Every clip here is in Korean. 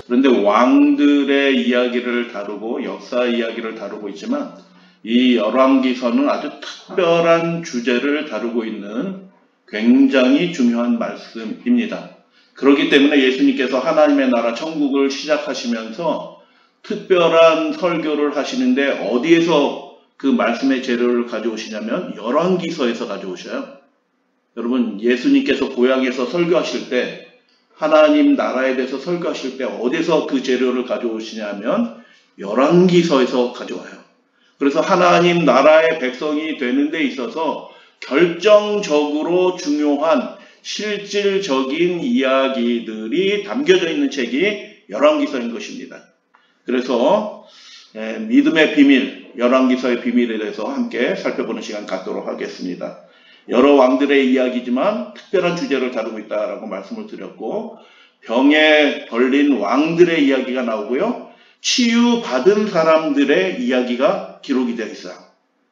그런데 왕들의 이야기를 다루고 역사 이야기를 다루고 있지만 이 열왕기서는 아주 특별한 주제를 다루고 있는 굉장히 중요한 말씀입니다. 그렇기 때문에 예수님께서 하나님의 나라 천국을 시작하시면서 특별한 설교를 하시는데 어디에서 그 말씀의 재료를 가져오시냐면 열왕기서에서 가져오셔요. 여러분, 예수님께서 고향에서 설교하실 때, 하나님 나라에 대해서 설교하실 때 어디서 그 재료를 가져오시냐면 열왕기서에서 가져와요. 그래서 하나님 나라의 백성이 되는 데 있어서 결정적으로 중요한 실질적인 이야기들이 담겨져 있는 책이 열왕기서인 것입니다. 그래서 믿음의 비밀, 열왕기서의 비밀에 대해서 함께 살펴보는 시간 갖도록 하겠습니다. 여러 왕들의 이야기지만 특별한 주제를 다루고 있다라고 말씀을 드렸고, 병에 걸린 왕들의 이야기가 나오고요, 치유받은 사람들의 이야기가 기록이 되어 있어요.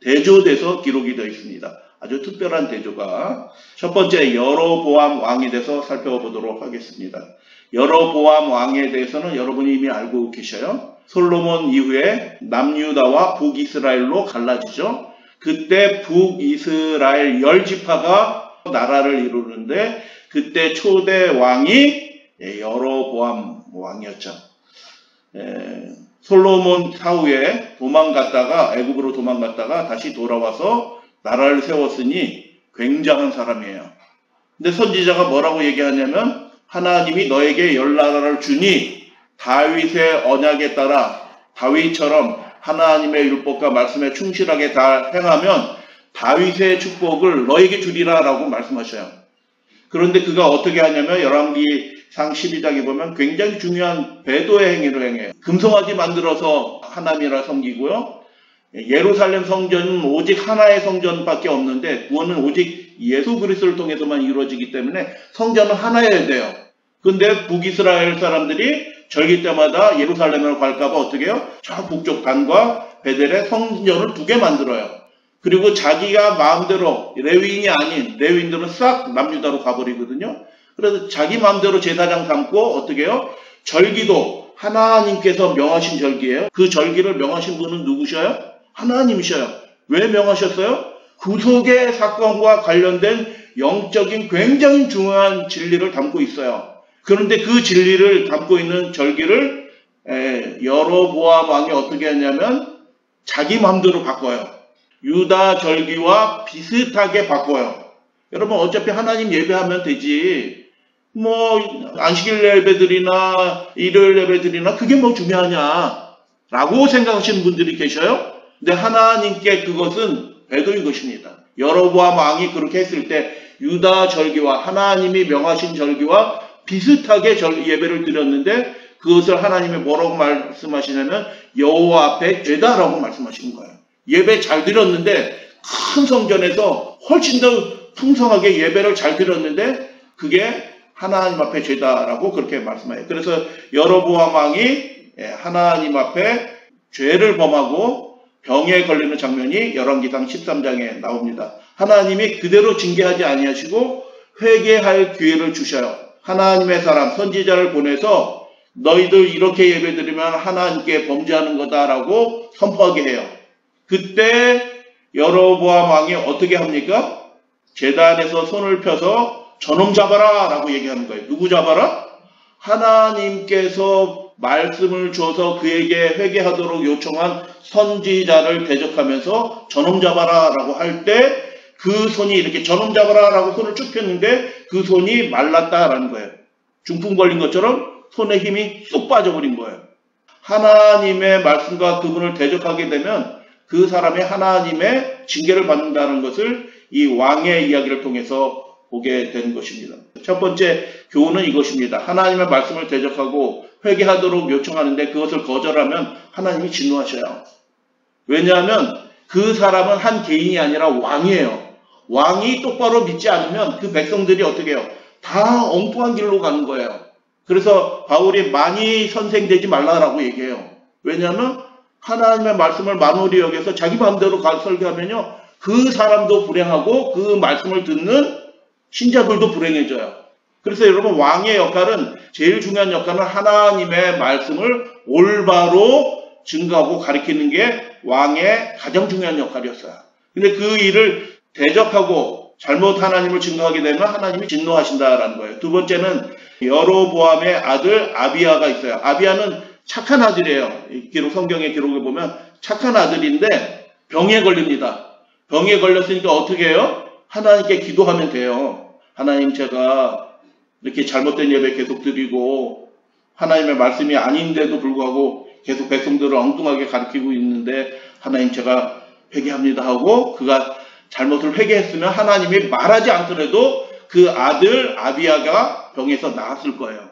대조돼서 기록이 되어 있습니다. 아주 특별한 대조가. 첫 번째, 여로보암 왕에 대해서 살펴보도록 하겠습니다. 여로보암 왕에 대해서는 여러분이 이미 알고 계셔요. 솔로몬 이후에 남유다와 북이스라엘로 갈라지죠. 그때 북이스라엘 10지파가 나라를 이루는데 그때 초대 왕이 여로보암 왕이었죠. 솔로몬 사후에 도망갔다가 애굽으로 도망갔다가 다시 돌아와서 나라를 세웠으니 굉장한 사람이에요. 근데 선지자가 뭐라고 얘기하냐면 하나님이 너에게 열 나라를 주니 다윗의 언약에 따라 다윗처럼 하나님의 율법과 말씀에 충실하게 다 행하면 다윗의 축복을 너에게 주리라 라고 말씀하셔요. 그런데 그가 어떻게 하냐면 열왕기상 12장에 보면 굉장히 중요한 배도의 행위를 행해요. 금송아지 만들어서 하나님이라 섬기고요. 예루살렘 성전은 오직 하나의 성전밖에 없는데 그거는 오직 예수 그리스도를 통해서만 이루어지기 때문에 성전은 하나여야 돼요. 근데 북이스라엘 사람들이 절기 때마다 예루살렘을 갈까봐 어떻게 해요? 저 북쪽 단과 베델에 성전을 2개 만들어요. 그리고 자기가 마음대로 레위인이 아닌 레위인들은 싹 남유다로 가버리거든요. 그래서 자기 마음대로 제사장 삼고 어떻게 해요? 절기도 하나님께서 명하신 절기예요. 그 절기를 명하신 분은 누구셔요? 하나님이셔요. 왜 명하셨어요? 구속의 사건과 관련된 영적인 굉장히 중요한 진리를 담고 있어요. 그런데 그 진리를 담고 있는 절기를 여로보암 왕이 어떻게 했냐면 자기 마음대로 바꿔요. 유다 절기와 비슷하게 바꿔요. 여러분, 어차피 하나님 예배하면 되지. 뭐 안식일 예배들이나 일요일 예배들이나 그게 뭐 중요하냐 라고 생각하시는 분들이 계셔요. 근데 하나님께 그것은 배도인 것입니다. 여로보암 왕이 그렇게 했을 때 유다 절기와 하나님이 명하신 절기와 비슷하게 예배를 드렸는데 그것을 하나님이 뭐라고 말씀하시냐면 여호와 앞에 죄다라고 말씀하시는 거예요. 예배 잘 드렸는데 큰 성전에서 훨씬 더 풍성하게 예배를 잘 드렸는데 그게 하나님 앞에 죄다라고 그렇게 말씀해요. 그래서 여로보암 왕이 하나님 앞에 죄를 범하고 병에 걸리는 장면이 열왕기상 13장에 나옵니다. 하나님이 그대로 징계하지 아니하시고 회개할 기회를 주셔요. 하나님의 사람 선지자를 보내서 너희들 이렇게 예배드리면 하나님께 범죄하는 거다라고 선포하게 해요. 그때 여로보암 왕이 어떻게 합니까? 제단에서 손을 펴서 저놈 잡아라 라고 얘기하는 거예요. 누구 잡아라? 하나님께서 말씀을 줘서 그에게 회개하도록 요청한 선지자를 대적하면서 저놈 잡아라 라고 할 때 그 손이 이렇게 저놈 잡아라 라고 손을 쭉 폈는데 그 손이 말랐다라는 거예요. 중풍 걸린 것처럼 손에 힘이 쏙 빠져버린 거예요. 하나님의 말씀과 그분을 대적하게 되면 그 사람이 하나님의 징계를 받는다는 것을 이 왕의 이야기를 통해서 보게 된 것입니다. 첫 번째 교훈은 이것입니다. 하나님의 말씀을 대적하고 회개하도록 요청하는데 그것을 거절하면 하나님이 진노하셔요. 왜냐하면 그 사람은 한 개인이 아니라 왕이에요. 왕이 똑바로 믿지 않으면 그 백성들이 어떻게 해요? 다 엉뚱한 길로 가는 거예요. 그래서 바울이 많이 선생되지 말라라고 얘기해요. 왜냐하면 하나님의 말씀을 만홀히 여겨서 자기 마음대로 설교하면요, 그 사람도 불행하고 그 말씀을 듣는 신자들도 불행해져요. 그래서 여러분 왕의 역할은 제일 중요한 역할은 하나님의 말씀을 올바로 증거하고 가르치는 게 왕의 가장 중요한 역할이었어요. 근데 그 일을 대적하고 잘못 하나님을 증거하게 되면 하나님이 진노하신다라는 거예요. 두 번째는 여로보암의 아들 아비야가 있어요. 아비야는 착한 아들이에요. 성경의 기록을 보면 착한 아들인데 병에 걸립니다. 병에 걸렸으니까 어떻게 해요? 하나님께 기도하면 돼요. 하나님, 제가 이렇게 잘못된 예배 계속 드리고 하나님의 말씀이 아닌데도 불구하고 계속 백성들을 엉뚱하게 가르치고 있는데 하나님, 제가 회개합니다 하고 그가 잘못을 회개했으면 하나님이 말하지 않더라도 그 아들 아비야가 병에서 나았을 거예요.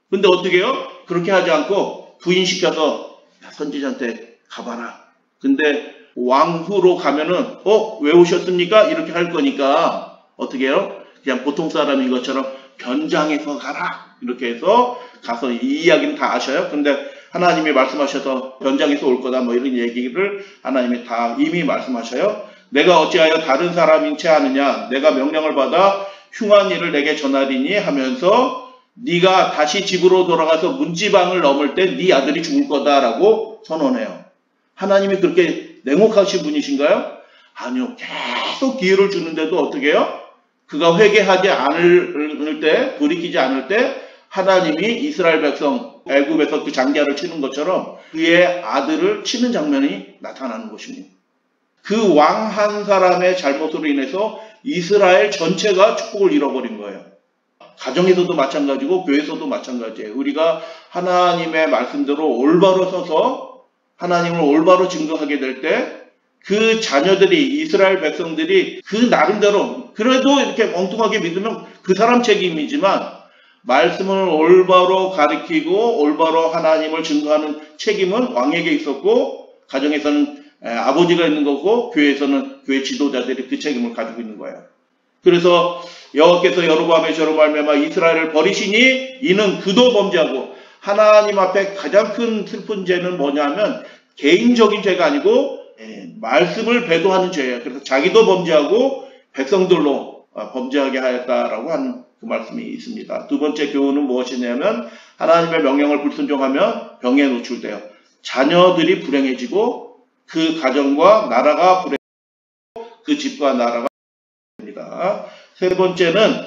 근데 어떻게 해요? 그렇게 하지 않고 부인시켜서 선지자한테 가봐라. 근데 왕후로 가면은 왜 오셨습니까? 이렇게 할 거니까 어떻게 해요? 그냥 보통 사람인 것처럼 변장해서 가라. 이렇게 해서 가서 이 이야기는 다 아셔요. 근데 하나님이 말씀하셔서 변장해서 올 거다 뭐 이런 얘기를 하나님이 다 이미 말씀하셔요. 내가 어찌하여 다른 사람인 채 하느냐? 내가 명령을 받아 흉한 일을 내게 전하리니 하면서 네가 다시 집으로 돌아가서 문지방을 넘을 때 네 아들이 죽을 거다라고 선언해요. 하나님이 그렇게 냉혹하신 분이신가요? 아니요. 계속 기회를 주는데도 어떻게 해요? 그가 회개하지 않을 때, 돌이키지 않을 때 하나님이 이스라엘 백성 애굽에서 그 장자를 치는 것처럼 그의 아들을 치는 장면이 나타나는 것입니다. 그 왕 한 사람의 잘못으로 인해서 이스라엘 전체가 축복을 잃어버린 거예요. 가정에서도 마찬가지고 교회에서도 마찬가지예요. 우리가 하나님의 말씀대로 올바로 서서 하나님을 올바로 증거하게 될 때 그 자녀들이, 이스라엘 백성들이 그 나름대로 그래도 이렇게 엉뚱하게 믿으면 그 사람 책임이지만 말씀을 올바로 가르치고 올바로 하나님을 증거하는 책임은 왕에게 있었고 가정에서는 아버지가 있는 거고 교회에서는 교회 지도자들이 그 책임을 가지고 있는 거예요. 그래서 여호와께서 여로보암의 죄로 말미암아 이스라엘을 버리시니 이는 그도 범죄하고, 하나님 앞에 가장 큰 슬픈 죄는 뭐냐면 개인적인 죄가 아니고 말씀을 배도하는 죄예요. 그래서 자기도 범죄하고 백성들로 범죄하게 하였다라고 하는 그 말씀이 있습니다. 두 번째 교훈은 무엇이냐면 하나님의 명령을 불순종하면 병에 노출돼요. 자녀들이 불행해지고 그 가정과 나라가 불행해지고 그 집과 나라가 불행해집니다. 세 번째는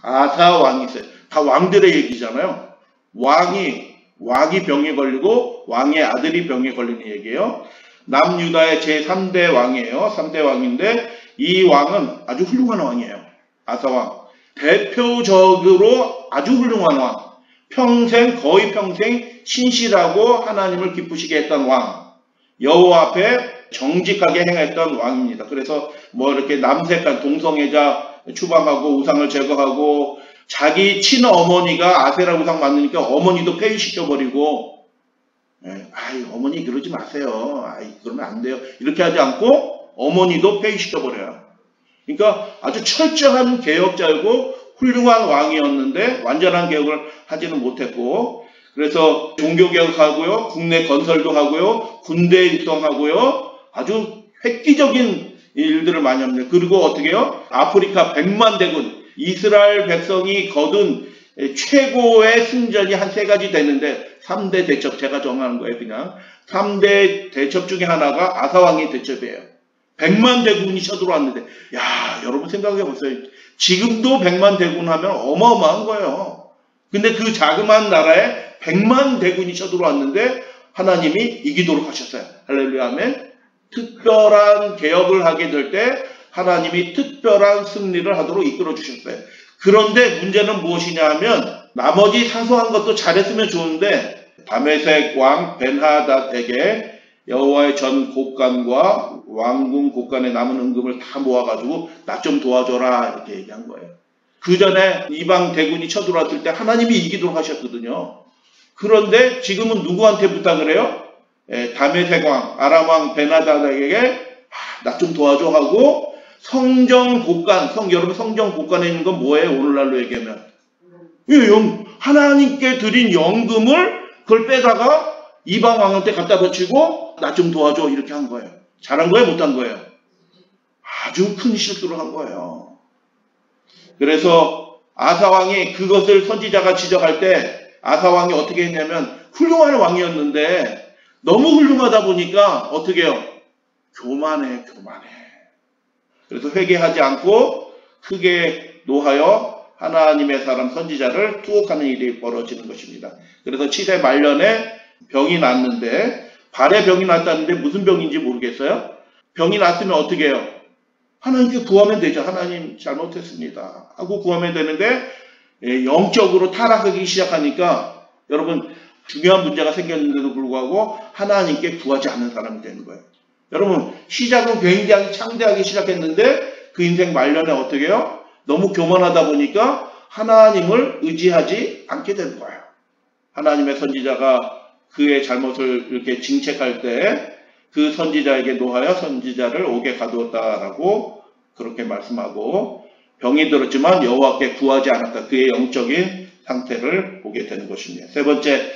아사 왕이 있어요. 다 왕들의 얘기잖아요. 왕이 병에 걸리고 왕의 아들이 병에 걸리는 얘기예요. 남유다의 제3대 왕이에요. 3대 왕인데 이 왕은 아주 훌륭한 왕이에요. 아사 왕. 대표적으로 아주 훌륭한 왕. 거의 평생 신실하고 하나님을 기쁘시게 했던 왕. 여호와 앞에 정직하게 행했던 왕입니다. 그래서 뭐 이렇게 남색한 동성애자 추방하고 우상을 제거하고 자기 친어머니가 아세라 우상 만드니까 어머니도 폐위시켜버리고, 어머니 그러지 마세요. 그러면 안 돼요. 이렇게 하지 않고 어머니도 폐위시켜버려요. 그러니까 아주 철저한 개혁자이고 훌륭한 왕이었는데 완전한 개혁을 하지는 못했고, 그래서 종교개혁하고요, 국내 건설도 하고요, 군대 육성하고요, 아주 획기적인 일들을 많이 합니다. 그리고 어떻게 해요? 아프리카 100만 대군, 이스라엘 백성이 거둔 최고의 승전이 한 세 가지 되는데 3대 대첩, 제가 정하는 거예요. 그냥 3대 대첩 중에 하나가 아사왕의 대첩이에요. 100만 대군이 쳐들어왔는데, 여러분 생각해 보세요. 지금도 100만 대군 하면 어마어마한 거예요. 근데 그 자그마한 나라에 100만 대군이 쳐들어왔는데 하나님이 이기도록 하셨어요. 할렐루야, 아멘. 특별한 개혁을 하게 될 때 하나님이 특별한 승리를 하도록 이끌어 주셨어요. 그런데 문제는 무엇이냐 하면 나머지 사소한 것도 잘했으면 좋은데 다메섹 왕 벤하닷에게 여호와의 전 곡간과 왕궁 곡간에 남은 은금을 다 모아가지고 나 좀 도와줘라 이렇게 얘기한 거예요. 그 전에 이방 대군이 쳐들어왔을 때 하나님이 이기도록 하셨거든요. 그런데 지금은 누구한테 부탁을 해요? 다메섹 왕, 아람 왕 벤하닷에게 나 좀 도와줘 하고, 성전 곡간, 여러분 성전 곡간에 있는 건 뭐예요? 오늘날로 얘기하면 하나님께 드린 연금을 그걸 빼다가 이방 왕한테 갖다 바치고 나 좀 도와줘 이렇게 한 거예요. 잘한 거예요? 못한 거예요? 아주 큰 실수를 한 거예요. 그래서 아사왕이 그것을 선지자가 지적할 때 아사왕이 어떻게 했냐면 훌륭한 왕이었는데 너무 훌륭하다 보니까 어떻게 해요? 교만해. 그래서 회개하지 않고 크게 노하여 하나님의 사람 선지자를 투옥하는 일이 벌어지는 것입니다. 그래서 7세 말년에 병이 났는데 발에 병이 났다는데 무슨 병인지 모르겠어요? 병이 났으면 어떻게 해요? 하나님께 구하면 되죠. 하나님 잘못했습니다 하고 구하면 되는데 영적으로 타락하기 시작하니까 여러분 중요한 문제가 생겼는데도 불구하고 하나님께 구하지 않는 사람이 되는 거예요. 여러분 시작은 굉장히 창대하게 시작했는데 그 인생 말년에 어떻게 해요? 너무 교만하다 보니까 하나님을 의지하지 않게 되는 거예요. 하나님의 선지자가 그의 잘못을 이렇게 징책할 때 그 선지자에게 노하여 선지자를 옥에 가두었다라고 그렇게 말씀하고 병이 들었지만 여호와께 구하지 않았다. 그의 영적인 상태를 보게 되는 것입니다. 세 번째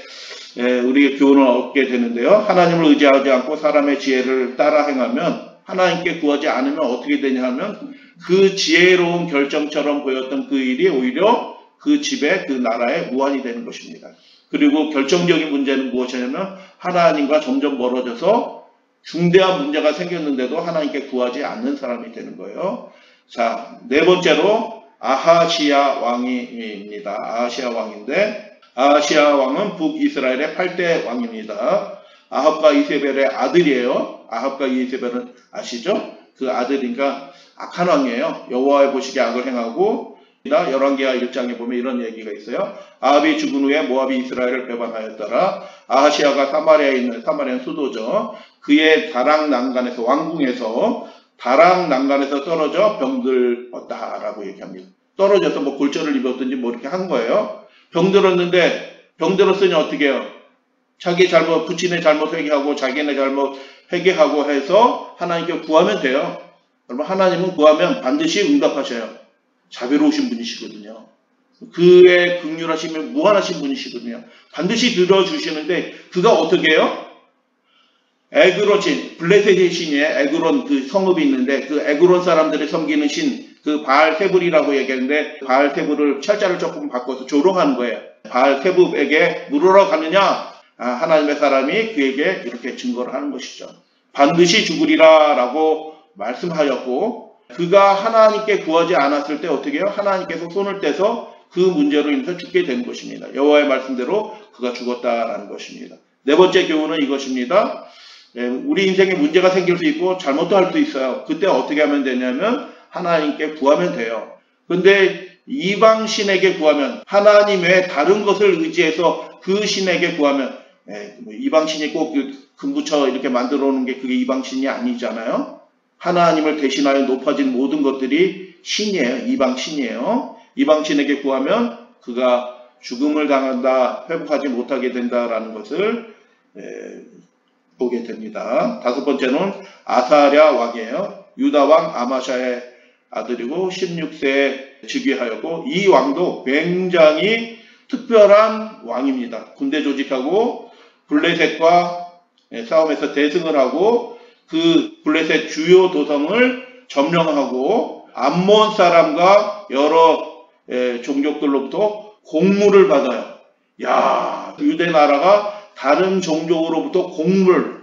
우리 교훈을 얻게 되는데요. 하나님을 의지하지 않고 사람의 지혜를 따라 행하면 하나님께 구하지 않으면 어떻게 되냐 하면 그 지혜로운 결정처럼 보였던 그 일이 오히려 그 집에 그 나라에 무한이 되는 것입니다. 그리고 결정적인 문제는 무엇이냐면 하나님과 점점 멀어져서 중대한 문제가 생겼는데도 하나님께 구하지 않는 사람이 되는 거예요. 자, 네 번째로 아하시야 왕입니다. 아하시야 왕인데 아하시야 왕은 북이스라엘의 8대 왕입니다. 아합과 이세벨의 아들이에요. 아합과 이세벨은 아시죠? 그 아들이니까 악한 왕이에요. 여호와의 보시기에 악을 행하고 열왕기하 1장에 보면 이런 얘기가 있어요. 아합이 죽은 후에 모압이 이스라엘을 배반하였더라. 아하시야가 사마리아에 있는 사마리아는 수도죠. 그의 다락 난간에서 왕궁에서 다락 난간에서 떨어져 병들었다라고 얘기합니다. 떨어져서 뭐 골절을 입었든지 뭐 이렇게 한 거예요. 병들었는데 병들었으니 어떻게 해요? 자기 잘못, 부친의 잘못 회개하고 자기네 잘못 회개하고 해서 하나님께 구하면 돼요. 여러분 하나님은 구하면 반드시 응답하셔요. 자비로우신 분이시거든요. 그의 긍휼하심이 무한하신 분이시거든요. 반드시 들어주시는데 그가 어떻게 해요? 에그론 신, 블레셋의 신이에요. 에그론 그 성읍이 있는데 그 에그론 사람들이 섬기는 신, 그 바알세불이라고 얘기하는데 바알세불을 철자를 조금 바꿔서 조롱하는 거예요. 바알세불에게 물으러 가느냐? 하나님의 사람이 그에게 이렇게 증거를 하는 것이죠. 반드시 죽으리라 라고 말씀하였고 그가 하나님께 구하지 않았을 때 어떻게 해요? 하나님께서 손을 떼서 그 문제로 인해서 죽게 된 것입니다. 여호와의 말씀대로 그가 죽었다라는 것입니다. 네 번째 교훈은 이것입니다. 우리 인생에 문제가 생길 수 있고 잘못도 할 수 있어요. 그때 어떻게 하면 되냐면 하나님께 구하면 돼요. 근데 이방 신에게 구하면 하나님 외에 다른 것을 의지해서 그 신에게 구하면 이방 신이 꼭 금부처 이렇게 만들어 놓은 게 그게 이방 신이 아니잖아요. 하나님을 대신하여 높아진 모든 것들이 신이에요. 이방 신이에요. 이방 신에게 구하면 그가 죽음을 당한다, 회복하지 못하게 된다라는 것을 보게 됩니다. 다섯 번째는 아사랴 왕이에요. 유다 왕 아마샤의 아들이고 16세에 즉위하였고 이 왕도 굉장히 특별한 왕입니다. 군대 조직하고 블레셋과 싸움에서 대승을 하고 그 블레셋 주요 도성을 점령하고 암몬 사람과 여러 종족들로부터 공물을 받아요. 야, 유대 나라가 다른 종족으로부터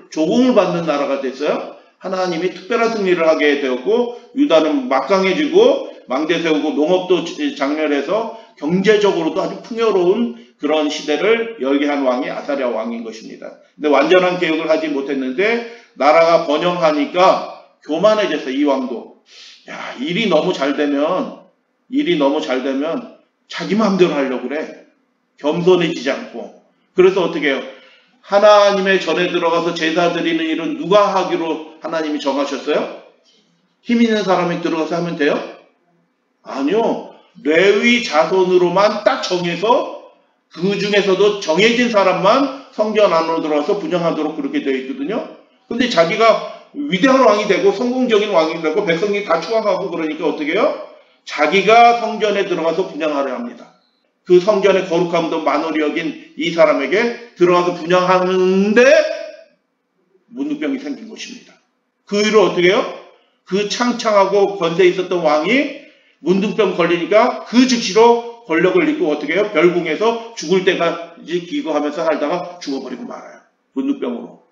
조공을 받는 나라가 됐어요. 하나님이 특별한 승리를 하게 되었고 유다는 막강해지고 망대 세우고 농업도 장렬해서 경제적으로도 아주 풍요로운 그런 시대를 열게 한 왕이 아사랴 왕인 것입니다. 근데 완전한 개혁을 하지 못했는데 나라가 번영하니까 교만해졌어요. 이 왕도. 야, 일이 너무 잘 되면 자기 마음대로 하려고 그래. 겸손해지지 않고. 그래서 어떻게 해요? 하나님의 전에 들어가서 제사 드리는 일은 누가 하기로 하나님이 정하셨어요? 힘 있는 사람이 들어가서 하면 돼요? 아니요. 레위 자손으로만 딱 정해서 그 중에서도 정해진 사람만 성전 안으로 들어가서 분향하도록 그렇게 되어 있거든요. 근데 자기가 위대한 왕이 되고 성공적인 왕이 되고 백성이 다 추앙하고 그러니까 어떻게 해요? 자기가 성전에 들어가서 분향하려 합니다. 그 성전의 거룩함도 만홀히 여긴 이 사람에게 들어가서 분향하는데 문둥병이 생긴 것입니다. 그 일을 어떻게 해요? 그 창창하고 권세 있었던 왕이 문둥병 걸리니까 그 즉시로 권력을 잃고 어떻게 해요? 별궁에서 죽을 때까지 기거하면서 살다가 죽어버리고 말아요. 문둥병으로.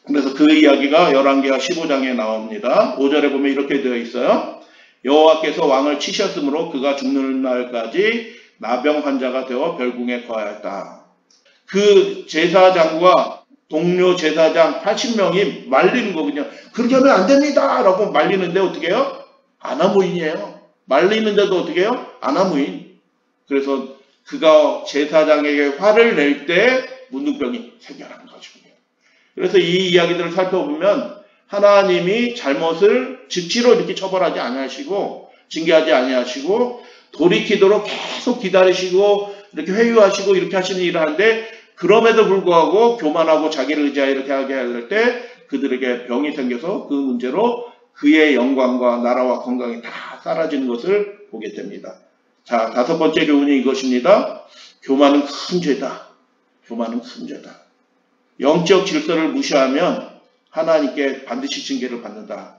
그래서 그 이야기가 열왕기하 15장에 나옵니다. 5절에 보면 이렇게 되어 있어요. 여호와께서 왕을 치셨으므로 그가 죽는 날까지 나병 환자가 되어 별궁에 거하였다. 그 제사장과 동료 제사장 80명이 말리는 거거든요. 그렇게 하면 안 됩니다! 라고 말리는데 어떻게 해요? 아나무인이에요. 말리는데도 어떻게 해요? 아나무인. 그래서 그가 제사장에게 화를 낼 때 문둥병이 생겨나는 거죠. 그래서 이 이야기들을 살펴보면 하나님이 잘못을 즉시로 이렇게 처벌하지 아니하시고 징계하지 아니하시고 돌이키도록 계속 기다리시고 이렇게 회유하시고 이렇게 하시는 일을 하는데 그럼에도 불구하고 교만하고 자기를 의지하여 이렇게 하게 할 때 그들에게 병이 생겨서 그 문제로 그의 영광과 나라와 건강이 다 사라지는 것을 보게 됩니다. 자, 5번째 교훈이 이것입니다. 교만은 큰 죄다. 교만은 큰 죄다. 영적 질서를 무시하면 하나님께 반드시 징계를 받는다.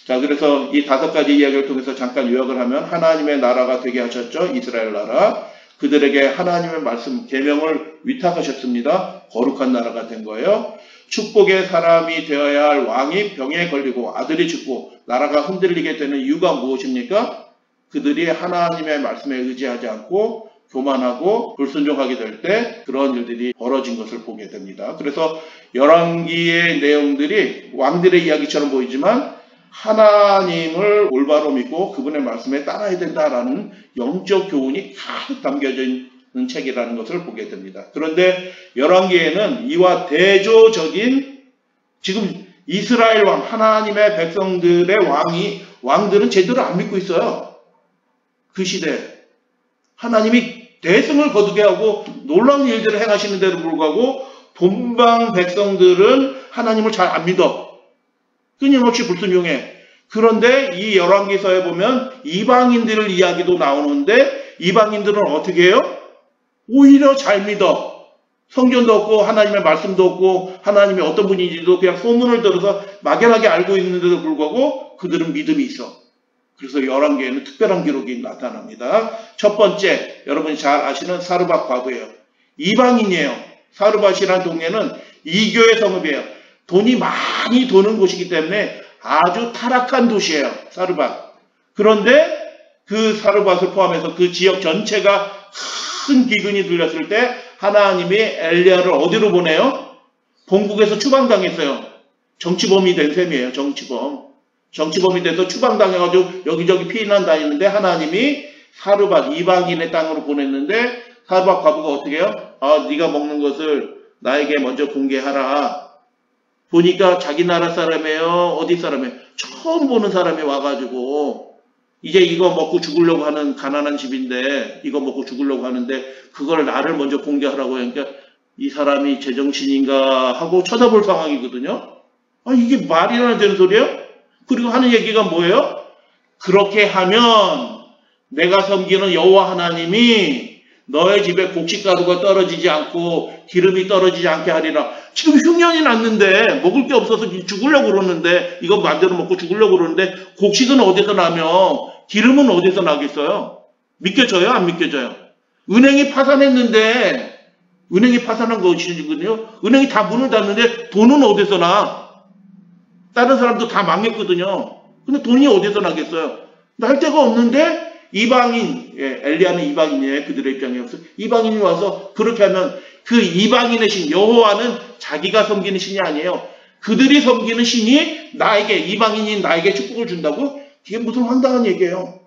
자, 그래서 이 5가지 이야기를 통해서 잠깐 요약을 하면 하나님의 나라가 되게 하셨죠. 이스라엘 나라. 그들에게 하나님의 말씀, 계명을 위탁하셨습니다. 거룩한 나라가 된 거예요. 축복의 사람이 되어야 할 왕이 병에 걸리고 아들이 죽고 나라가 흔들리게 되는 이유가 무엇입니까? 그들이 하나님의 말씀에 의지하지 않고 교만하고 불순종하게 될 때 그런 일들이 벌어진 것을 보게 됩니다. 그래서 열왕기의 내용들이 왕들의 이야기처럼 보이지만 하나님을 올바로 믿고 그분의 말씀에 따라야 된다라는 영적 교훈이 가득 담겨져 있는 책이라는 것을 보게 됩니다. 그런데 열왕기에는 이와 대조적인 지금 이스라엘 왕, 하나님의 백성들의 왕들은 제대로 안 믿고 있어요. 그 시대에. 하나님이 대승을 거두게 하고 놀라운 일들을 행하시는데도 불구하고 본방 백성들은 하나님을 잘 안 믿어. 끊임없이 불순종해. 그런데 이 열왕기서에 보면 이방인들 이야기도 나오는데 이방인들은 어떻게 해요? 오히려 잘 믿어. 성경도 없고 하나님의 말씀도 없고 하나님이 어떤 분인지도 그냥 소문을 들어서 막연하게 알고 있는데도 불구하고 그들은 믿음이 있어. 그래서 열왕기에는 특별한 기록이 나타납니다. 첫 번째, 여러분이 잘 아시는 사르밧 과부예요. 이방인이에요. 사르밧이라는 동네는 이교의 성읍이에요. 돈이 많이 도는 곳이기 때문에 아주 타락한 도시예요. 사르밧. 그런데 그 사르밧을 포함해서 그 지역 전체가 큰 기근이 들렸을 때 하나님이 엘리야를 어디로 보내요? 본국에서 추방당했어요. 정치범이 된 셈이에요. 정치범이 돼서 추방당해가지고 여기저기 피난 다니는데 하나님이 사르밧 이방인의 땅으로 보냈는데 사르밧 과부가 어떻게 해요? 네가 먹는 것을 나에게 먼저 공개하라. 보니까 자기 나라 사람이에요? 어디 사람이에요? 처음 보는 사람이 와가지고 이제 이거 먹고 죽으려고 하는 가난한 집인데 이거 먹고 죽으려고 하는데 그걸 나를 먼저 공개하라고 하니까 이 사람이 제정신인가 하고 쳐다볼 상황이거든요. 이게 말이나 되는 소리예요? 그리고 하는 얘기가 뭐예요? 그렇게 하면 내가 섬기는 여호와 하나님이 너의 집에 곡식가루가 떨어지지 않고 기름이 떨어지지 않게 하리라. 지금 흉년이 났는데 먹을 게 없어서 죽으려고 그러는데 이거 마음대로 먹고 죽으려고 그러는데 곡식은 어디서 나며 기름은 어디서 나겠어요? 믿겨져요? 안 믿겨져요? 은행이 파산했는데 은행이 파산한 것이거든요. 은행이 다 문을 닫는데 돈은 어디서 나? 다른 사람도 다 망했거든요. 근데 돈이 어디서 나겠어요? 날 데가 없는데 이방인, 엘리야는 이방인이에요. 그들의 입장에서. 이방인이 와서 그렇게 하면 그 이방인의 신, 여호와는 자기가 섬기는 신이 아니에요. 그들이 섬기는 신이 나에게, 이방인인 나에게 축복을 준다고? 이게 무슨 황당한 얘기예요.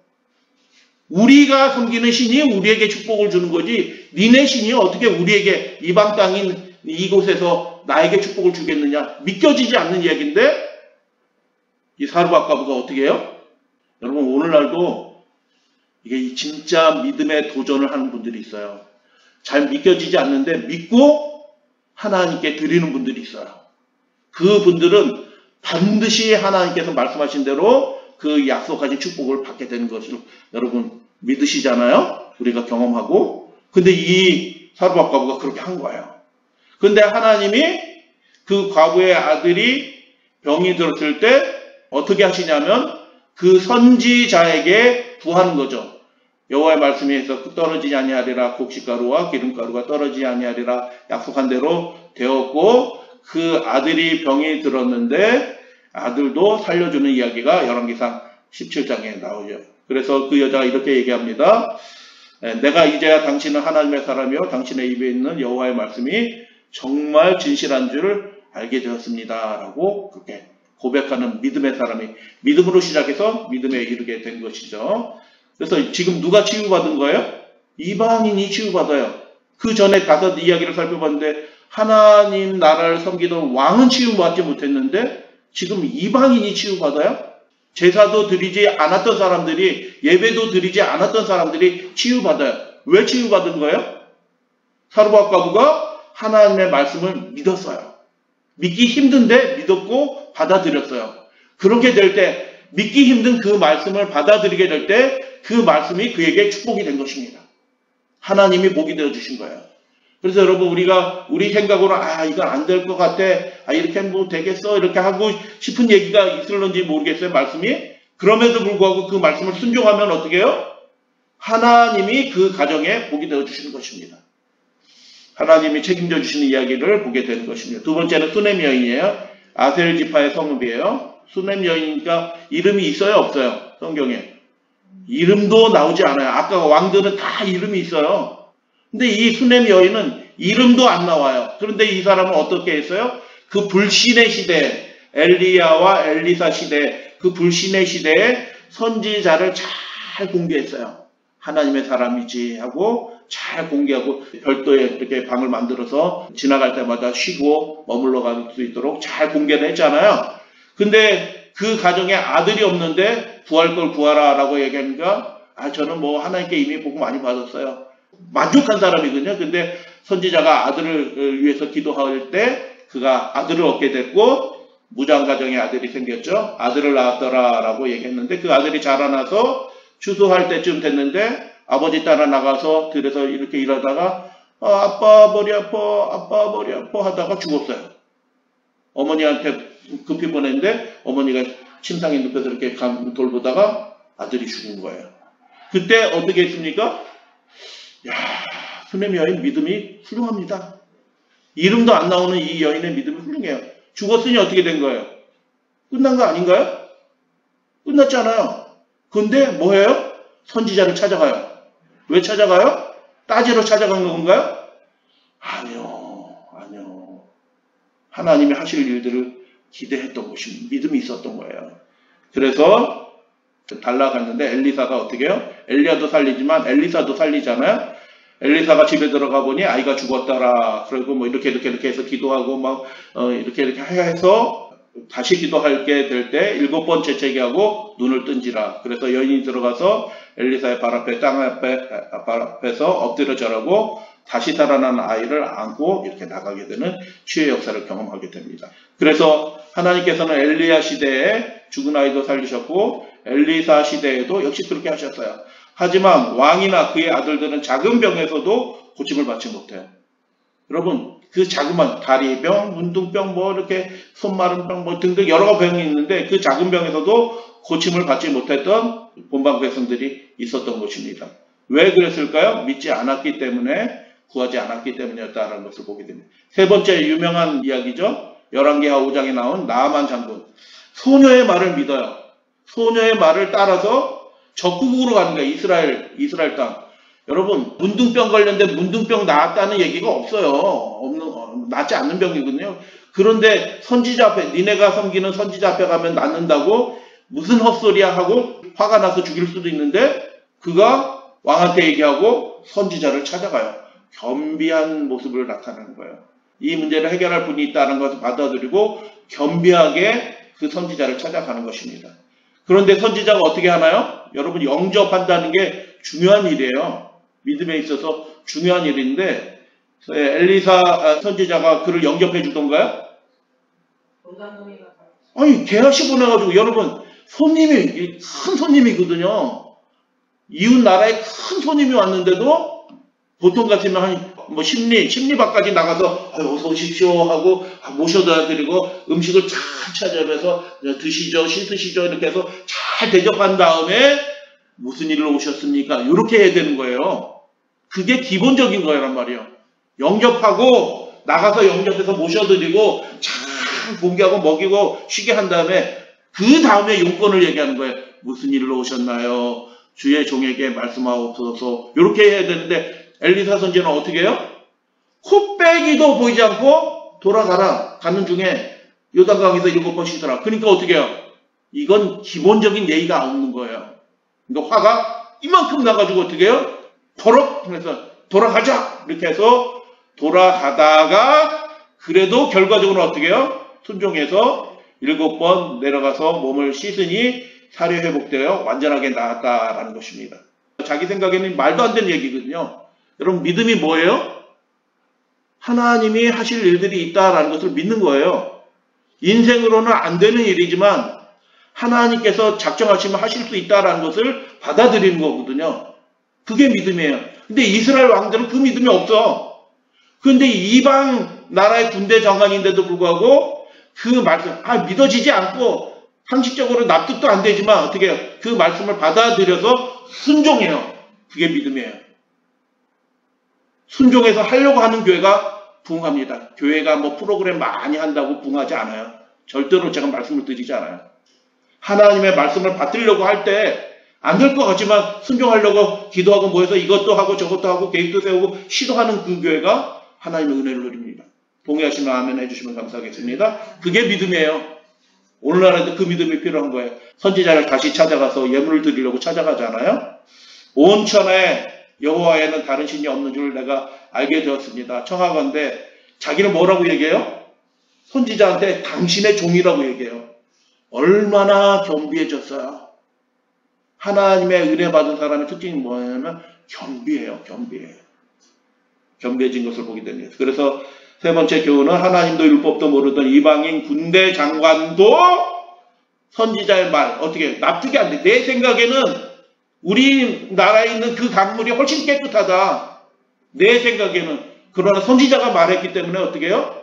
우리가 섬기는 신이 우리에게 축복을 주는 거지 니네 신이 어떻게 우리에게 이방 땅인 이곳에서 나에게 축복을 주겠느냐. 믿겨지지 않는 이야기인데 이 사르밧 과부가 어떻게 해요? 여러분 오늘날도 이게 진짜 믿음의 도전을 하는 분들이 있어요. 잘 믿겨지지 않는데 믿고 하나님께 드리는 분들이 있어요. 그 분들은 반드시 하나님께서 말씀하신 대로 그 약속하신 축복을 받게 되는 것을 여러분 믿으시잖아요. 우리가 경험하고. 근데 이 사르밧 과부가 그렇게 한 거예요. 근데 하나님이 그 과부의 아들이 병이 들었을 때 어떻게 하시냐면 그 선지자에게 구하는 거죠. 여호와의 말씀이 해서 떨어지지 아니하리라. 곡식가루와 기름가루가 떨어지지 아니하리라. 약속한 대로 되었고 그 아들이 병이 들었는데 아들도 살려주는 이야기가 열왕기상 17장에 나오죠. 그래서 그 여자가 이렇게 얘기합니다. 내가 이제야 당신은 하나님의 사람이요 당신의 입에 있는 여호와의 말씀이 정말 진실한 줄 알게 되었습니다. 라고 그렇게 고백하는 믿음의 사람이 믿음으로 시작해서 믿음에 이르게 된 것이죠. 그래서 지금 누가 치유받은 거예요? 이방인이 치유받아요. 그 전에 5 이야기를 살펴봤는데 하나님 나라를 섬기던 왕은 치유받지 못했는데 지금 이방인이 치유받아요? 제사도 드리지 않았던 사람들이, 예배도 드리지 않았던 사람들이 치유받아요. 왜 치유받은 거예요? 사르밧과부가 하나님의 말씀을 믿었어요. 믿기 힘든데 믿었고 받아들였어요. 그렇게 될 때, 믿기 힘든 그 말씀을 받아들이게 될 때 그 말씀이 그에게 축복이 된 것입니다. 하나님이 복이 되어주신 거예요. 그래서 여러분 우리가 우리 생각으로 이건 안 될 것 같아, 이렇게 뭐 되겠어, 이렇게 하고 싶은 얘기가 있을런지 모르겠어요. 말씀이. 그럼에도 불구하고 그 말씀을 순종하면 어떻게 해요? 하나님이 그 가정에 복이 되어주시는 것입니다. 하나님이 책임져 주시는 이야기를 보게 되는 것입니다. 두 번째는 수넴 여인이에요. 아셀 지파의 성읍이에요. 수넴 여인이니까 이름이 있어요, 없어요? 성경에. 이름도 나오지 않아요. 아까 왕들은 다 이름이 있어요. 근데 이 수넴 여인은 이름도 안 나와요. 그런데 이 사람은 어떻게 했어요? 그 불신의 시대, 엘리야와 엘리사 시대, 그 불신의 시대에 선지자를 잘 공개했어요. 하나님의 사람이지 하고 잘 공개하고 별도의 이렇게 방을 만들어서 지나갈 때마다 쉬고 머물러 갈 수 있도록 잘 공개를 했잖아요. 근데 그 가정에 아들이 없는데 구할 걸 구하라라고 얘기하니까 저는 뭐 하나님께 이미 복 많이 받았어요. 만족한 사람이거든요. 근데 선지자가 아들을 위해서 기도할 때 그가 아들을 얻게 됐고 무장 가정에 아들이 생겼죠. 아들을 낳았더라라고 얘기했는데 그 아들이 자라나서 추수할 때쯤 됐는데 아버지 따라 나가서 들에서 이렇게 일하다가 아빠 머리 아파 하다가 죽었어요. 어머니한테 급히 보냈는데 어머니가 침상에 눕혀서 이렇게 돌보다가 아들이 죽은 거예요. 그때 어떻게 했습니까? 수넴 여인 믿음이 훌륭합니다. 이름도 안 나오는 이 여인의 믿음이 훌륭해요. 죽었으니 어떻게 된 거예요? 끝난 거 아닌가요? 끝났잖아요. 근데 뭐예요? 선지자를 찾아가요. 왜 찾아가요? 따지러 찾아간 건가요? 아니요. 하나님이 하실 일들을 기대했던 것이 믿음이 있었던 거예요. 그래서 달라갔는데 엘리사가 어떻게 해요? 엘리야도 살리지만 엘리사도 살리잖아요. 엘리사가 집에 들어가 보니 아이가 죽었더라. 그리고 뭐 이렇게 해서 기도하고 막 이렇게 해서 다시 기도하게 될 때 7번 재채기 하고 눈을 뜬지라. 그래서 여인이 들어가서 엘리사의 발 앞에서 엎드려 절하고 다시 살아난 아이를 안고 이렇게 나가게 되는 치유의 역사를 경험하게 됩니다. 그래서 하나님께서는 엘리야 시대에 죽은 아이도 살리셨고 엘리사 시대에도 역시 그렇게 하셨어요. 하지만 왕이나 그의 아들들은 작은 병에서도 고침을 받지 못해요. 여러분 그 자그만 다리병, 문둥병, 뭐 이렇게 손마른 병, 뭐 등등 여러 병이 있는데 그 작은 병에서도 고침을 받지 못했던 본방 백성들이 있었던 것입니다. 왜 그랬을까요? 믿지 않았기 때문에, 구하지 않았기 때문이었다는 것을 보게 됩니다. 세 번째 유명한 이야기죠. 열왕기하 5장에 나온 나아만 장군. 소녀의 말을 믿어요. 소녀의 말을 따라서 적국으로 가는 거예요. 이스라엘 땅. 여러분 문둥병 걸렸는데 문둥병 나았다는 얘기가 없어요. 낫지 않는 병이거든요. 그런데 선지자 앞에, 니네가 섬기는 선지자 앞에 가면 낫는다고 무슨 헛소리야 하고 화가 나서 죽일 수도 있는데 그가 왕한테 얘기하고 선지자를 찾아가요. 겸비한 모습을 나타내는 거예요. 이 문제를 해결할 분이 있다는 것을 받아들이고 겸비하게 그 선지자를 찾아가는 것입니다. 그런데 선지자가 어떻게 하나요? 여러분 영접한다는 게 중요한 일이에요. 믿음에 있어서 중요한 일인데 엘리사 선지자가 그를 영접해 주던가요? 아니 대하시 보내가지고 여러분 손님이 큰 손님이거든요. 이웃 나라에 큰 손님이 왔는데도 보통 같으면 한 뭐 심리밖까지 나가서 어서 오십시오 하고 모셔다 드리고 음식을 잘 찾아내서 드시죠, 씻으시죠 이렇게 해서 잘 대접한 다음에 무슨 일로 오셨습니까? 이렇게 해야 되는 거예요. 그게 기본적인 거란 말이에요. 영접하고 나가서 영접해서 모셔드리고 참 공개하고 먹이고 쉬게 한 다음에 그 다음에 용건을 얘기하는 거예요. 무슨 일로 오셨나요? 주의 종에게 말씀하옵소서. 이렇게 해야 되는데 엘리사 선지자는 어떻게 해요? 코빼기도 보이지 않고 돌아가라. 가는 중에 요단강에서 7번 쉬더라. 그러니까 어떻게 해요? 이건 기본적인 예의가 없는 거예요. 그러니까 화가 이만큼 나가지고 어떻게 해요? 버럭 해서 돌아가자. 이렇게 해서 돌아가다가 그래도 결과적으로 어떻게 해요? 순종해서 7번 내려가서 몸을 씻으니 사려 회복되어 완전하게 나았다라는 것입니다. 자기 생각에는 말도 안 되는 얘기거든요. 여러분 믿음이 뭐예요? 하나님이 하실 일들이 있다라는 것을 믿는 거예요. 인생으로는 안 되는 일이지만 하나님께서 작정하시면 하실 수 있다라는 것을 받아들이는 거거든요. 그게 믿음이에요. 근데 이스라엘 왕들은 그 믿음이 없어. 그런데 이방 나라의 군대 장관인데도 불구하고 그 말씀, 믿어지지 않고 상식적으로 납득도 안 되지만 어떻게 해요? 그 말씀을 받아들여서 순종해요. 그게 믿음이에요. 순종해서 하려고 하는 교회가 부흥합니다. 교회가 뭐 프로그램 많이 한다고 부흥하지 않아요. 절대로 제가 말씀을 드리지 않아요. 하나님의 말씀을 받으려고 할 때 안 될 것 같지만 순종하려고 기도하고 모여서 이것도 하고 저것도 하고 계획도 세우고 시도하는 그 교회가 하나님의 은혜를 누립니다. 동의하시면 아멘 해주시면 감사하겠습니다. 그게 믿음이에요. 오늘날에도 그 믿음이 필요한 거예요. 선지자를 다시 찾아가서 예물을 드리려고 찾아가잖아요. 온 천하에 여호와에는 다른 신이 없는 줄 내가 알게 되었습니다. 청하건대 자기를 뭐라고 얘기해요? 선지자한테 당신의 종이라고 얘기해요. 얼마나 겸비해졌어요. 하나님의 은혜 받은 사람의 특징이 뭐냐면 겸비해요. 겸비해진 것을 보게 됩니다. 그래서 세 번째 교훈은 하나님도 율법도 모르던 이방인 군대 장관도 선지자의 말 어떻게 납득이 안 돼. 내 생각에는 우리나라에 있는 그 강물이 훨씬 깨끗하다. 내 생각에는. 그러나 선지자가 말했기 때문에 어떻게 해요?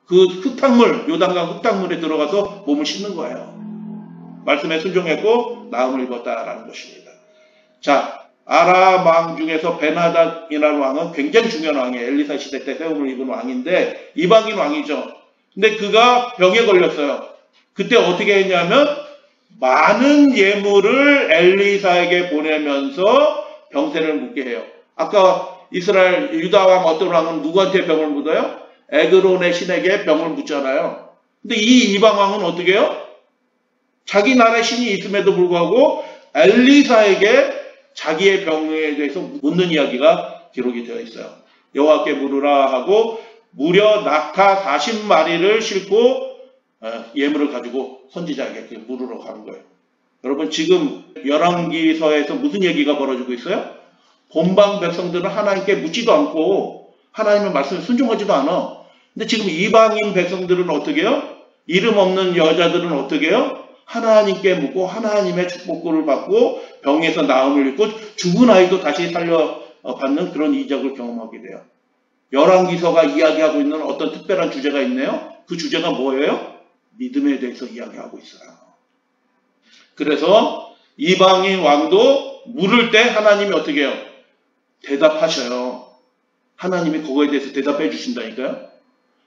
그 흙탕물, 요단강 흙탕물에 들어가서 몸을 씻는 거예요. 말씀에 순종했고 나음을 입었다라는 것입니다. 자, 아람 왕 중에서 벤하닷이라는 왕은 굉장히 중요한 왕이에요. 엘리사 시대 때 세움을 입은 왕인데 이방인 왕이죠. 근데 그가 병에 걸렸어요. 그때 어떻게 했냐면 많은 예물을 엘리사에게 보내면서 병세를 묻게 해요. 아까 이스라엘 유다 왕 어떤 왕은 누구한테 병을 묻어요? 에그론의 신에게 병을 묻잖아요. 근데 이 이방 왕은 어떻게 해요? 자기 나라의 신이 있음에도 불구하고 엘리사에게 자기의 병에 대해서 묻는 이야기가 기록이 되어 있어요. 여호와께 물으라 하고 무려 낙타 40마리를 싣고 예물을 가지고 선지자에게 물으러 가는 거예요. 여러분 지금 열왕기서에서 무슨 얘기가 벌어지고 있어요? 본방 백성들은 하나님께 묻지도 않고 하나님의 말씀에 순종하지도 않아. 근데 지금 이방인 백성들은 어떻게 해요? 이름 없는 여자들은 어떻게 해요? 하나님께 묻고 하나님의 축복을 받고 병에서 나음을 입고 죽은 아이도 다시 살려받는 그런 이적을 경험하게 돼요. 열왕기서가 이야기하고 있는 어떤 특별한 주제가 있네요. 그 주제가 뭐예요? 믿음에 대해서 이야기하고 있어요. 그래서 이방인 왕도 물을 때 하나님이 어떻게 해요? 대답하셔요. 하나님이 그거에 대해서 대답해 주신다니까요.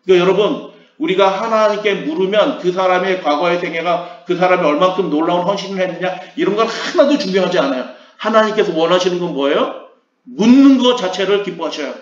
그러니까 여러분 우리가 하나님께 물으면 그 사람의 과거의 생애가 그 사람이 얼만큼 놀라운 헌신을 했느냐 이런 건 하나도 중요하지 않아요. 하나님께서 원하시는 건 뭐예요? 묻는 것 자체를 기뻐하셔요.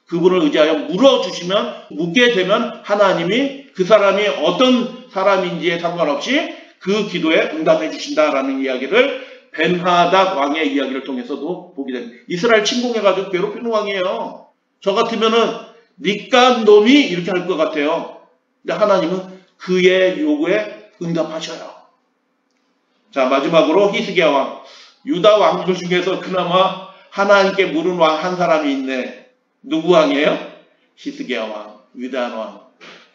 그분을 의지하여 물어주시면 묻게 되면 하나님이 그 사람이 어떤 사람인지에 상관없이 그 기도에 응답해 주신다라는 이야기를 벤하닷 왕의 이야기를 통해서도 보게 됩니다. 이스라엘 침공해가지고 괴롭히는 왕이에요. 저 같으면은 니깐 놈이 이렇게 할 것 같아요. 근데 하나님은 그의 요구에 응답하셔요. 자, 마지막으로 히스기야 왕. 유다 왕들 중에서 그나마 하나님께 물은 왕 한 사람이 있네. 누구 왕이에요? 히스기야 왕, 위대한 왕,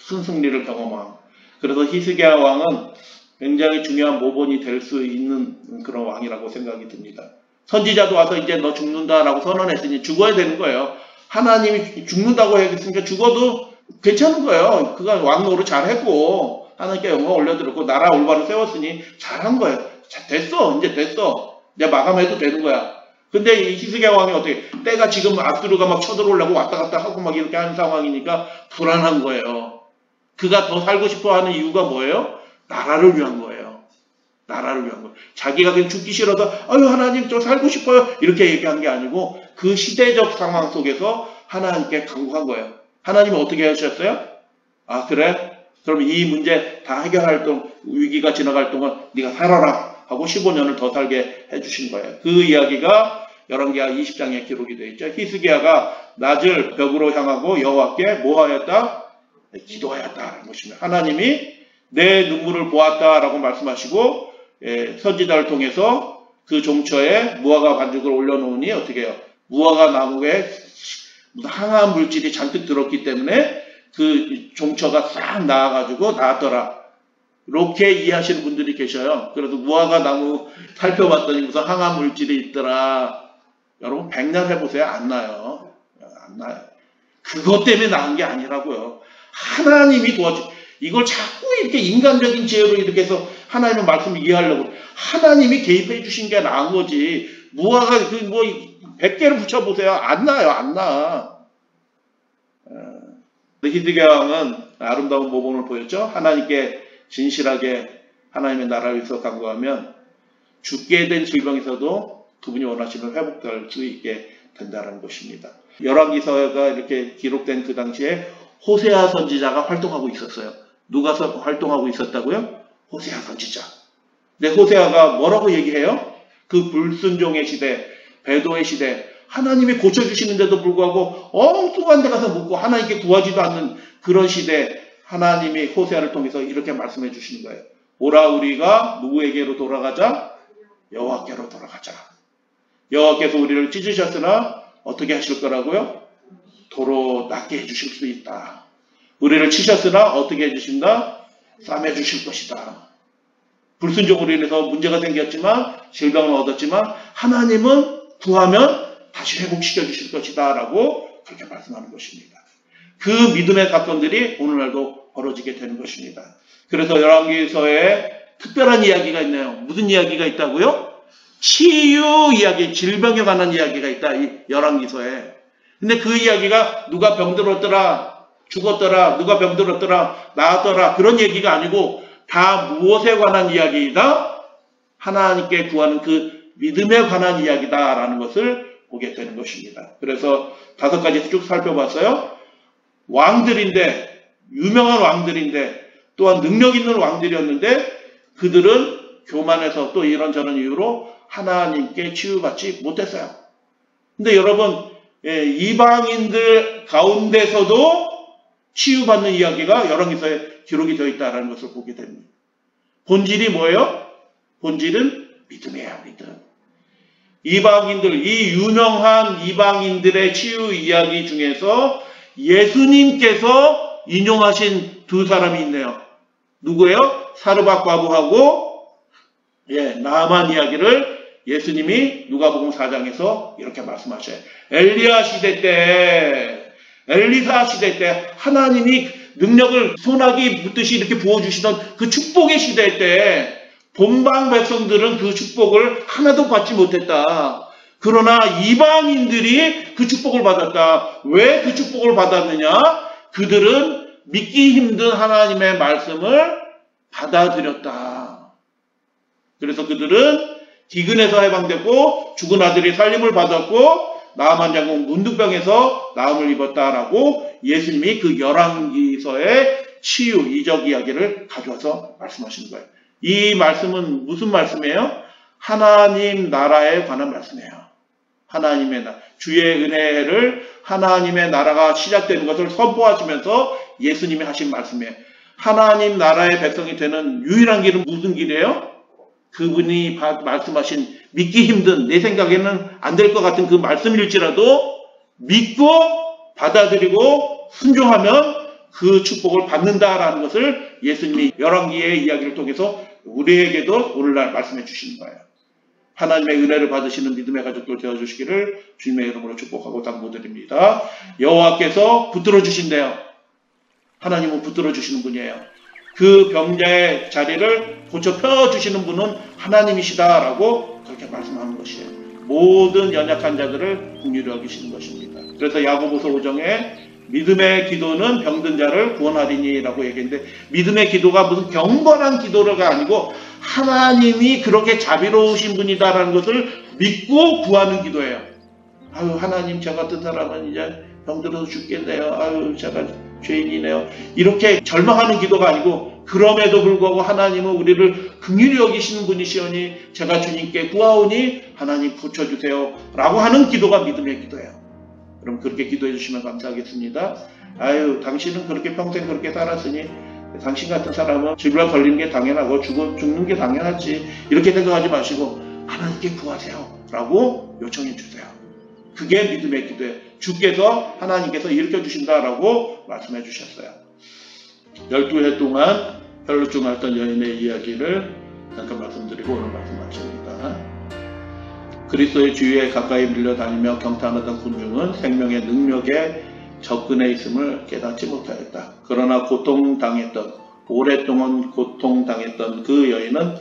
큰 승리를 경험한 왕. 그래서 히스기야 왕은 굉장히 중요한 모본이 될 수 있는 그런 왕이라고 생각이 듭니다. 선지자도 와서 이제 너 죽는다라고 선언했으니 죽어야 되는 거예요. 하나님이 죽는다고 했으니까 죽어도 괜찮은 거예요. 그가 왕 노릇 잘했고 하나님께 영광 올려드렸고 나라 올바로 세웠으니 잘한 거예요. 자, 됐어. 이제 됐어. 이제 마감해도 되는 거야. 근데 이 히스기야 왕이 어떻게, 때가 지금 아수르가 막 쳐들어오려고 왔다 갔다 하고 막 이렇게 하는 상황이니까 불안한 거예요. 그가 더 살고 싶어 하는 이유가 뭐예요? 나라를 위한 거예요. 나라를 위한 거예요. 자기가 그냥 죽기 싫어서, 아유, 하나님 저 살고 싶어요. 이렇게 얘기한 게 아니고, 그 시대적 상황 속에서 하나님께 간구한 거예요. 하나님은 어떻게 하셨어요? 아, 그래? 그럼 이 문제 다 해결할 동안, 위기가 지나갈 동안 네가 살아라 하고 15년을 더 살게 해주신 거예요. 그 이야기가 열왕기하 20장에 기록이 되어 있죠. 히스기야가 낮을 벽으로 향하고 여호와께 뭐 하였다? 기도하였다라는 것입니다. 하나님이 내 눈물을 보았다라고 말씀하시고, 선지자를 통해서 그 종처에 무화과 반죽을 올려놓으니 어떻게 해요? 무화과 나무에 항암 물질이 잔뜩 들었기 때문에 그 종처가 싹 나와가지고 나았더라. 이렇게 이해하시는 분들이 계셔요. 그래서 무화과 나무 살펴봤더니 무슨 항암 물질이 있더라. 여러분 백날 해보세요. 안 나요. 안 나요. 그것 때문에 나은 게 아니라고요. 하나님이 이걸 자꾸 이렇게 인간적인 지혜로 이렇게 해서 하나님의 말씀을 이해하려고 하나님이 개입해 주신 게 나은 거지. 무화과 100개를 붙여보세요. 안 나요. 안 나. 히스기야 왕은 아름다운 모범을 보였죠. 하나님께 진실하게 하나님의 나라를 위해서 간구하면 죽게 된 질병에서도 그분이 원하시면 회복될 수 있게 된다는 것입니다. 열왕기서가 이렇게 기록된 그 당시에 호세아 선지자가 활동하고 있었어요. 누가 활동하고 있었다고요? 호세아 선지자. 근데 호세아가 뭐라고 얘기해요? 그 불순종의 시대, 배도의 시대, 하나님이 고쳐주시는데도 불구하고 엉뚱한 데 가서 묻고 하나님께 구하지도 않는 그런 시대, 하나님이 호세아를 통해서 이렇게 말씀해 주시는 거예요. 오라 우리가 누구에게로 돌아가자? 여호와께로 돌아가자. 여호와께서 우리를 찢으셨으나 어떻게 하실 거라고요? 도로 낫게 해주실 수 있다. 우리를 치셨으나 어떻게 해주신다? 싸매 주실 것이다. 불순종으로 인해서 문제가 생겼지만 질병을 얻었지만 하나님은 구하면 다시 회복시켜 주실 것이다 라고 그렇게 말씀하는 것입니다. 그 믿음의 사건들이 오늘날도 벌어지게 되는 것입니다. 그래서 열왕기서에 특별한 이야기가 있네요. 무슨 이야기가 있다고요? 치유 이야기, 질병에 관한 이야기가 있다. 이 열왕기서에. 근데 그 이야기가 누가 병들었더라, 죽었더라, 누가 병들었더라, 나았더라 그런 얘기가 아니고 다 무엇에 관한 이야기이다? 하나님께 구하는 그 믿음에 관한 이야기다라는 것을 보게 되는 것입니다. 그래서 5가지 쭉 살펴봤어요. 왕들인데, 유명한 왕들인데, 또한 능력 있는 왕들이었는데 그들은 교만해서 또 이런저런 이유로 하나님께 치유받지 못했어요. 근데 여러분, 이방인들 가운데서도 치유받는 이야기가 열왕기서에 기록이 되어 있다는 것을 보게 됩니다. 본질이 뭐예요? 본질은 믿음이에요. 믿음. 이방인들, 이 유명한 이방인들의 치유 이야기 중에서 예수님께서 인용하신 2사람이 있네요. 누구예요? 사르밧 과부하고 나아만 이야기를 예수님이 누가복음 4장에서 이렇게 말씀하셔요. 엘리야 시대 때, 엘리사 시대 때 하나님이 능력을 소나기 붓듯이 이렇게 부어주시던 그 축복의 시대 때 본방 백성들은 그 축복을 하나도 받지 못했다. 그러나 이방인들이 그 축복을 받았다. 왜 그 축복을 받았느냐? 그들은 믿기 힘든 하나님의 말씀을 받아들였다. 그래서 그들은 기근에서 해방됐고 죽은 아들이 살림을 받았고 나아만 장군 문둥병에서 나음을 입었다라고 예수님이 그 열왕기서의 치유 이적 이야기를 가져와서 말씀하시는 거예요. 이 말씀은 무슨 말씀이에요? 하나님 나라에 관한 말씀이에요. 하나님의 나라, 주의 은혜를 하나님의 나라가 시작되는 것을 선포하시면서 예수님이 하신 말씀이에요. 하나님 나라의 백성이 되는 유일한 길은 무슨 길이에요? 그분이 말씀하신 믿기 힘든, 내 생각에는 안 될 것 같은 그 말씀일지라도 믿고 받아들이고 순종하면 그 축복을 받는다라는 것을 예수님이 열왕기의 이야기를 통해서 우리에게도 오늘날 말씀해 주시는 거예요. 하나님의 은혜를 받으시는 믿음의 가족들 되어주시기를 주님의 이름으로 축복하고 당부드립니다. 여호와께서 붙들어 주신대요. 하나님은 붙들어 주시는 분이에요. 그 병자의 자리를 고쳐 펴주시는 분은 하나님이시다라고 그렇게 말씀하는 것이에요. 모든 연약한 자들을 긍휼히 여기시는 것입니다. 그래서 야고보서 5장에 믿음의 기도는 병든 자를 구원하리니 라고 얘기했는데, 믿음의 기도가 무슨 경건한 기도가 아니고 하나님이 그렇게 자비로우신 분이다라는 것을 믿고 구하는 기도예요. 아유, 하나님, 저 같은 사람은 이제 병들어서 죽겠네요. 아유, 제가 죄인이네요. 이렇게 절망하는 기도가 아니고, 그럼에도 불구하고 하나님은 우리를 긍휼히 여기시는 분이시오니 제가 주님께 구하오니 하나님 고쳐주세요 라고 하는 기도가 믿음의 기도예요. 그럼 그렇게 기도해 주시면 감사하겠습니다. 아유, 당신은 그렇게 평생 그렇게 살았으니 당신 같은 사람은 질병 걸리는 게 당연하고 죽는 게 당연하지, 이렇게 생각하지 마시고 하나님께 구하세요 라고 요청해 주세요. 그게 믿음의 기도예요. 주께서, 하나님께서 일으켜 주신다라고 말씀해 주셨어요. 12해 동안 혈루증 앓던 여인의 이야기를 잠깐 말씀드리고 오늘 말씀 마칩니다. 그리스도의 주위에 가까이 밀려다니며 경탄하던 군중은 생명의 능력에 접근해 있음을 깨닫지 못하였다. 그러나 오랫동안 고통당했던 그 여인은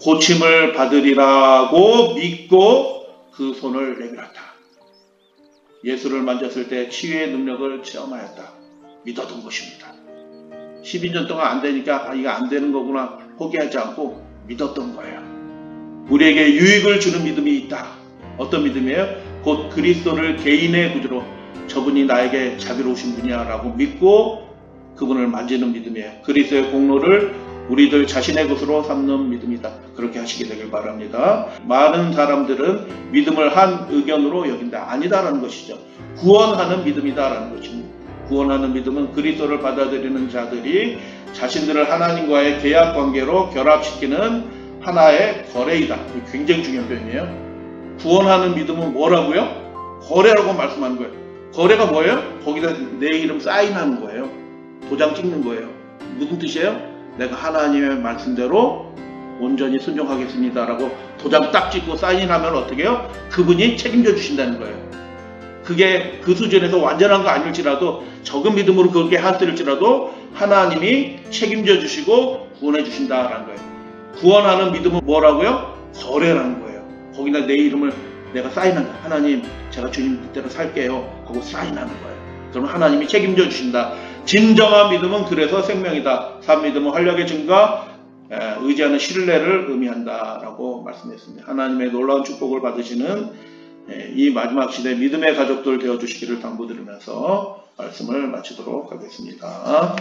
고침을 받으리라고 믿고 그 손을 내밀었다. 예수를 만졌을 때 치유의 능력을 체험하였다. 믿었던 것입니다. 12년 동안 안 되니까 이거 안 되는 거구나 포기하지 않고 믿었던 거예요. 우리에게 유익을 주는 믿음이 있다. 어떤 믿음이에요? 곧 그리스도를 개인의 구주로, 저분이 나에게 자비로우신 분이야 라고 믿고 그분을 만지는 믿음이에요. 그리스도의 공로를 우리들 자신의 것으로 삼는 믿음이다. 그렇게 하시게 되길 바랍니다. 많은 사람들은 믿음을 한 의견으로 여긴다. 아니다라는 것이죠. 구원하는 믿음이다라는 것입니다. 구원하는 믿음은 그리스도를 받아들이는 자들이 자신들을 하나님과의 계약 관계로 결합시키는 하나의 거래이다. 굉장히 중요한 표현이에요. 구원하는 믿음은 뭐라고요? 거래라고 말씀하는 거예요. 거래가 뭐예요? 거기다 내 이름 사인하는 거예요. 도장 찍는 거예요. 무슨 뜻이에요? 내가 하나님의 말씀대로 온전히 순종하겠습니다 라고 도장 딱 찍고 사인하면 어떻게 해요? 그분이 책임져 주신다는 거예요. 그게 그 수준에서 완전한 거 아닐지라도, 적은 믿음으로 그렇게 하실지라도 하나님이 책임져 주시고 구원해 주신다라는 거예요. 구원하는 믿음은 뭐라고요? 거래라는 거예요. 거기다 내 이름을 내가 사인한다. 하나님, 제가 주님 뜻대로 살게요 하고 사인하는 거예요. 그럼 하나님이 책임져 주신다. 진정한 믿음은 그래서 생명이다. 산 믿음은 활력의 증가, 의지하는 신뢰를 의미한다 라고 말씀했습니다. 하나님의 놀라운 축복을 받으시는 이 마지막 시대 믿음의 가족들 되어주시기를 당부드리면서 말씀을 마치도록 하겠습니다.